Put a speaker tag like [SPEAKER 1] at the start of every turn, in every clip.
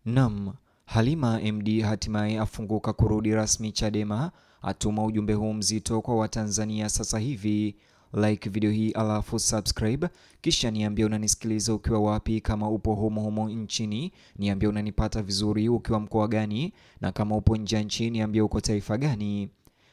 [SPEAKER 1] Naam, Halima MD hatimaye afunguka kurudi rasmi Chadema, atuma ujumbe huu mzito kwa Watanzania sasa hivi. Like video hii alafu subscribe, kisha niambie unanisikiliza ukiwa wapi. Kama upo humo nchini niambie unanipata vizuri ukiwa mkoa gani, na kama upo nje nchini niambie uko taifa gani.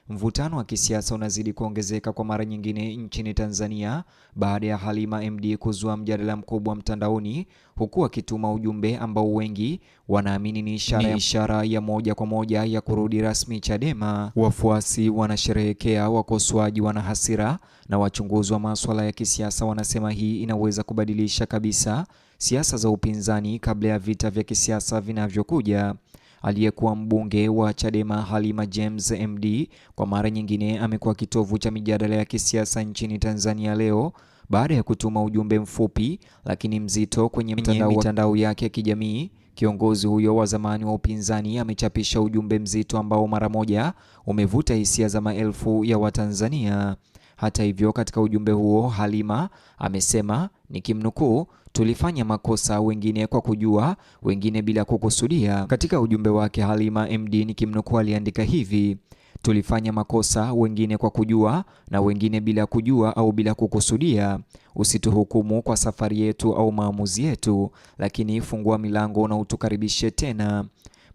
[SPEAKER 1] Mvutano wa kisiasa unazidi kuongezeka kwa mara nyingine nchini Tanzania baada ya Halima MD kuzua mjadala mkubwa mtandaoni, huku akituma ujumbe ambao wengi wanaamini ni ishara ya moja kwa moja ya kurudi rasmi Chadema. Wafuasi wanasherehekea, wakosoaji wana hasira, na wachunguzi wa masuala ya kisiasa wanasema hii inaweza kubadilisha kabisa siasa za upinzani kabla ya vita vya kisiasa vinavyokuja. Aliyekuwa mbunge wa Chadema Halima James MD kwa mara nyingine amekuwa kitovu cha mijadala ya kisiasa nchini Tanzania leo baada ya kutuma ujumbe mfupi lakini mzito kwenye mitandao yake ya kijamii. Kiongozi huyo wa zamani wa upinzani amechapisha ujumbe mzito ambao mara moja umevuta hisia za maelfu ya Watanzania. Hata hivyo, katika ujumbe huo Halima amesema, nikimnukuu, tulifanya makosa, wengine kwa kujua, wengine bila kukusudia. Katika ujumbe wake Halima MD, nikimnukuu, aliandika hivi: tulifanya makosa, wengine kwa kujua na wengine bila kujua au bila kukusudia. Usituhukumu kwa safari yetu au maamuzi yetu, lakini fungua milango na utukaribishe tena.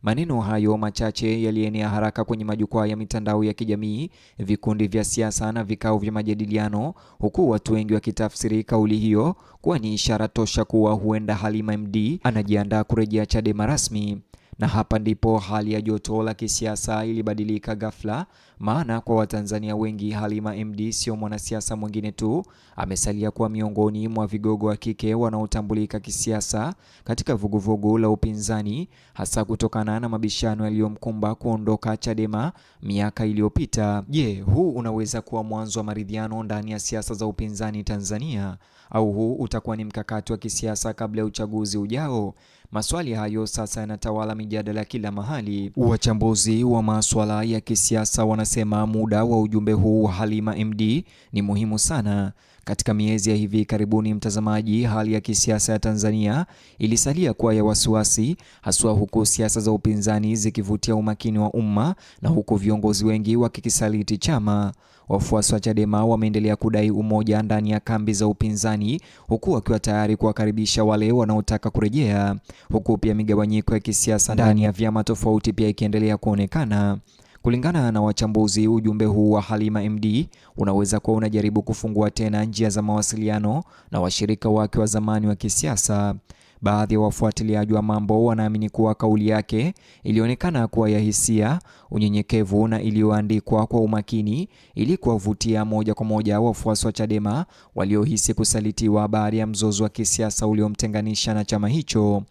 [SPEAKER 1] Maneno hayo machache yalienea haraka kwenye majukwaa ya mitandao ya kijamii, vikundi vya siasa na vikao vya majadiliano, huku watu wengi wakitafsiri kauli hiyo kuwa ni ishara tosha kuwa huenda Halima MD anajiandaa kurejea Chadema rasmi. Na hapa ndipo hali ya joto la kisiasa ilibadilika ghafla, maana kwa Watanzania wengi Halima MD sio mwanasiasa mwingine tu, amesalia kuwa miongoni mwa vigogo wa kike wanaotambulika kisiasa katika vuguvugu la upinzani, hasa kutokana na mabishano yaliyomkumba kuondoka Chadema miaka iliyopita. Je, huu unaweza kuwa mwanzo wa maridhiano ndani ya siasa za upinzani Tanzania, au huu utakuwa ni mkakati wa kisiasa kabla ya uchaguzi ujao? Maswali hayo sasa yanatawala mijadala kila mahali. Wachambuzi wa masuala ya kisiasa wanasema muda wa ujumbe huu wa Halima MD ni muhimu sana. Katika miezi ya hivi karibuni, mtazamaji, hali ya kisiasa ya Tanzania ilisalia kuwa ya wasiwasi, haswa huku siasa za upinzani zikivutia umakini wa umma na huku viongozi wengi wakikisaliti chama. Wafuasi wa Chadema wameendelea kudai umoja ndani ya kambi za upinzani, huku wakiwa tayari kuwakaribisha wale wanaotaka kurejea, huku pia migawanyiko ya kisiasa ndani ya vyama tofauti pia ikiendelea kuonekana. Kulingana na wachambuzi, ujumbe huu wa Halima MD unaweza kuwa unajaribu kufungua tena njia za mawasiliano na washirika wake wa zamani wa kisiasa. Baadhi ya wafuatiliaji wa mambo wanaamini kuwa kauli yake ilionekana kuwa ya hisia, unyenyekevu na iliyoandikwa kwa umakini ili kuwavutia moja kwa moja wafuasi wa Chadema waliohisi kusalitiwa baada ya mzozo wa kisiasa uliomtenganisha na chama hicho.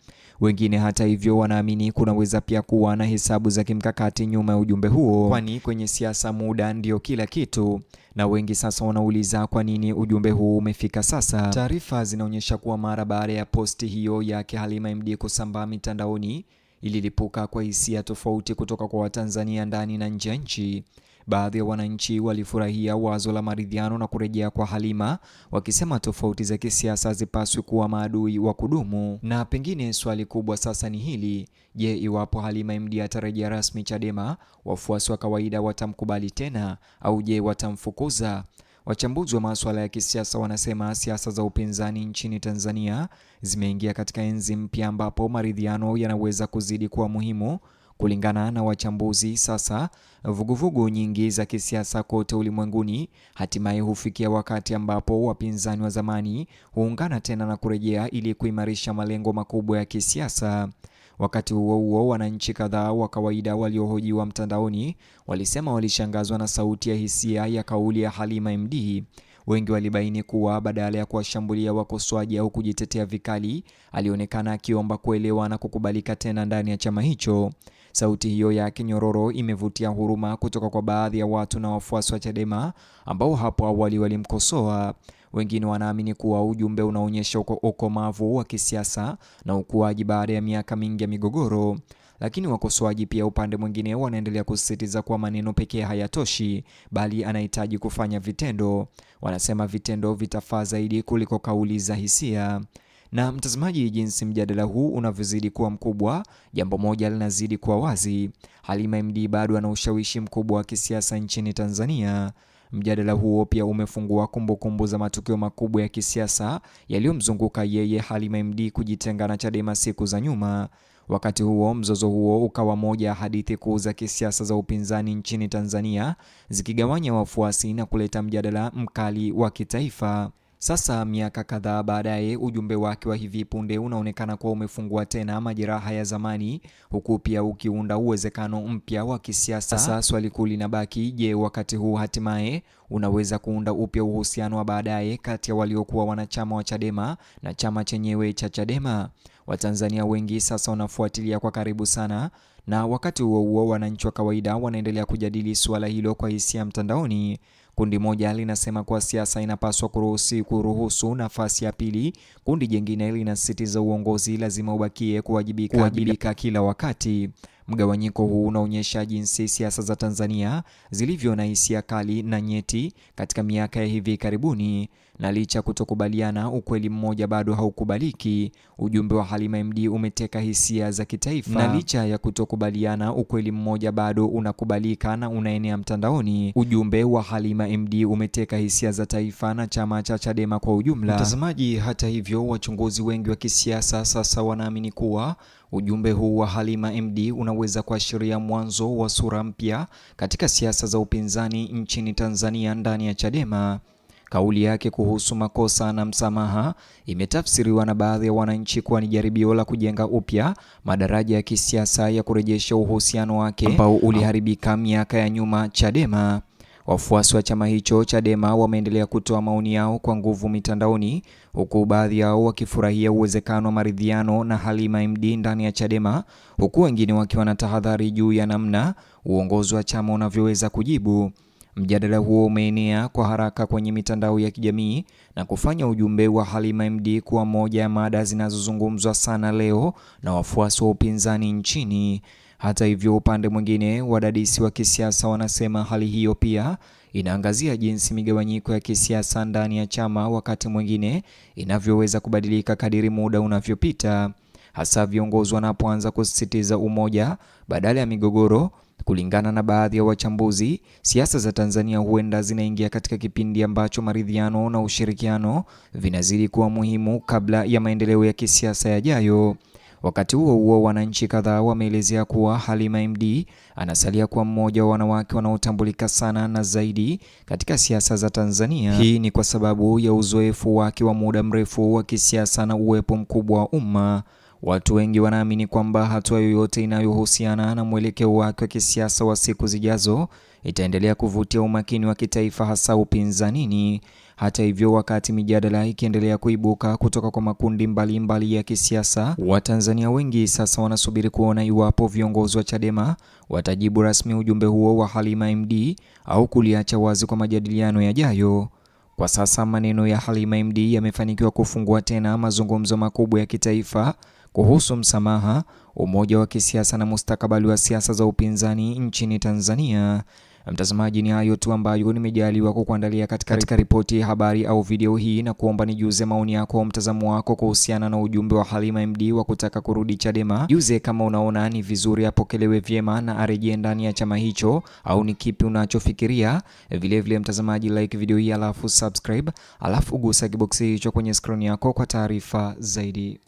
[SPEAKER 1] Wengine hata hivyo wanaamini kunaweza pia kuwa na hesabu za kimkakati nyuma ya ujumbe huo, kwani kwenye siasa muda ndio kila kitu, na wengi sasa wanauliza kwa nini ujumbe huu umefika sasa. Taarifa zinaonyesha kuwa mara baada ya posti hiyo yake Halima MD kusambaa mitandaoni, ililipuka kwa hisia tofauti kutoka kwa Watanzania ndani na nje ya nchi. Baadhi ya wananchi walifurahia wazo la maridhiano na kurejea kwa Halima, wakisema tofauti za kisiasa hazipaswi kuwa maadui wa kudumu. Na pengine swali kubwa sasa ni hili: je, iwapo Halima MD atarejea rasmi Chadema, wafuasi wa kawaida watamkubali tena au je watamfukuza? Wachambuzi wa masuala ya kisiasa wanasema siasa za upinzani nchini Tanzania zimeingia katika enzi mpya ambapo maridhiano yanaweza kuzidi kuwa muhimu. Kulingana na wachambuzi, sasa vuguvugu nyingi za kisiasa kote ulimwenguni hatimaye hufikia wakati ambapo wapinzani wa zamani huungana tena na kurejea ili kuimarisha malengo makubwa ya kisiasa. Wakati huo huo, wananchi kadhaa wa kawaida waliohojiwa mtandaoni walisema walishangazwa na sauti ya hisia ya kauli ya Halima MD. Wengi walibaini kuwa badala ya kuwashambulia wakosoaji au kujitetea vikali, alionekana akiomba kuelewa na kukubalika tena ndani ya chama hicho. Sauti hiyo ya kinyororo imevutia huruma kutoka kwa baadhi ya watu na wafuasi wa Chadema ambao hapo awali walimkosoa. Wengine wanaamini kuwa ujumbe unaonyesha ukomavu wa kisiasa na ukuaji baada ya miaka mingi ya migogoro. Lakini wakosoaji pia upande mwingine wanaendelea kusisitiza kuwa maneno pekee hayatoshi, bali anahitaji kufanya vitendo. Wanasema vitendo vitafaa zaidi kuliko kauli za hisia. Na mtazamaji, jinsi mjadala huu unavyozidi kuwa mkubwa, jambo moja linazidi kuwa wazi: Halima MD bado ana ushawishi mkubwa wa kisiasa nchini Tanzania. Mjadala huo pia umefungua kumbukumbu za matukio makubwa ya kisiasa yaliyomzunguka yeye Halima MD kujitenga na Chadema siku za nyuma. Wakati huo mzozo huo ukawa moja ya hadithi kuu za kisiasa za upinzani nchini Tanzania, zikigawanya wafuasi na kuleta mjadala mkali wa kitaifa. Sasa miaka kadhaa baadaye, ujumbe wake wa hivi punde unaonekana kuwa umefungua tena majeraha ya zamani, huku pia ukiunda uwezekano mpya wa kisiasa. Sasa swali kuu linabaki, je, wakati huu hatimaye unaweza kuunda upya uhusiano wa baadaye kati ya waliokuwa wanachama wa Chadema na chama chenyewe cha Chadema? Watanzania wengi sasa wanafuatilia kwa karibu sana, na wakati huo huo wananchi wa kawaida wanaendelea kujadili suala hilo kwa hisia mtandaoni. Kundi moja linasema kuwa siasa inapaswa kuruhusu nafasi ya pili. Kundi jingine linasisitiza uongozi lazima ubakie kuwajibika kila wakati. Mgawanyiko huu unaonyesha jinsi siasa za Tanzania zilivyo na hisia kali na nyeti katika miaka ya hivi karibuni, na licha kutokubaliana, ukweli mmoja bado haukubaliki: ujumbe wa Halima MD umeteka hisia za kitaifa. Na licha ya kutokubaliana, ukweli mmoja bado unakubalika na unaenea mtandaoni: ujumbe wa Halima MD umeteka hisia za taifa na chama cha Chadema kwa ujumla. Mtazamaji, hata hivyo, wachunguzi wengi wa kisiasa sasa wanaamini kuwa ujumbe huu wa Halima MD unaweza kuashiria mwanzo wa sura mpya katika siasa za upinzani nchini Tanzania ndani ya Chadema. Kauli yake kuhusu makosa na msamaha imetafsiriwa na baadhi ya wananchi kuwa ni jaribio la kujenga upya madaraja ya kisiasa ya kurejesha uhusiano wake ambao uliharibika miaka ya nyuma Chadema. Wafuasi wa chama hicho Chadema wameendelea kutoa maoni yao kwa nguvu mitandaoni, huku baadhi yao wakifurahia uwezekano wa maridhiano na Halima MD ndani ya Chadema, huku wengine wakiwa na tahadhari juu ya namna uongozi wa chama unavyoweza kujibu. Mjadala huo umeenea kwa haraka kwenye mitandao ya kijamii na kufanya ujumbe wa Halima MD kuwa moja ya mada zinazozungumzwa sana leo na wafuasi wa upinzani nchini. Hata hivyo, upande mwingine, wadadisi wa kisiasa wanasema hali hiyo pia inaangazia jinsi migawanyiko ya kisiasa ndani ya chama wakati mwingine inavyoweza kubadilika kadiri muda unavyopita, hasa viongozi wanapoanza kusisitiza umoja badala ya migogoro. Kulingana na baadhi ya wachambuzi, siasa za Tanzania huenda zinaingia katika kipindi ambacho maridhiano na ushirikiano vinazidi kuwa muhimu kabla ya maendeleo ya kisiasa yajayo. Wakati huo huo, wananchi kadhaa wameelezea kuwa Halima MD anasalia kuwa mmoja wa wanawake wanaotambulika sana na zaidi katika siasa za Tanzania. Hii ni kwa sababu ya uzoefu wake wa muda mrefu wa kisiasa na uwepo mkubwa wa umma. Watu wengi wanaamini kwamba hatua yoyote inayohusiana na mwelekeo wake wa kisiasa wa siku zijazo itaendelea kuvutia umakini wa kitaifa, hasa upinzanini. Hata hivyo, wakati mijadala ikiendelea kuibuka kutoka kwa makundi mbalimbali ya kisiasa, Watanzania wengi sasa wanasubiri kuona iwapo viongozi wa Chadema watajibu rasmi ujumbe huo wa Halima MD au kuliacha wazi kwa majadiliano yajayo. Kwa sasa maneno ya Halima MD yamefanikiwa kufungua tena mazungumzo makubwa ya kitaifa kuhusu msamaha, umoja wa kisiasa na mustakabali wa siasa za upinzani nchini Tanzania. Mtazamaji, ni hayo tu ambayo nimejaliwa kukuandalia katika ripoti ya habari au video hii, na kuomba nijuze maoni yako, mtazamo wako kuhusiana na ujumbe wa Halima MD wa kutaka kurudi Chadema. Juze kama unaona ni vizuri apokelewe vyema na arejee ndani ya chama hicho, au ni kipi unachofikiria. Vile mtazamaji, like video hii alafu subscribe, alafu gusa kiboksi hicho kwenye screen yako kwa taarifa zaidi.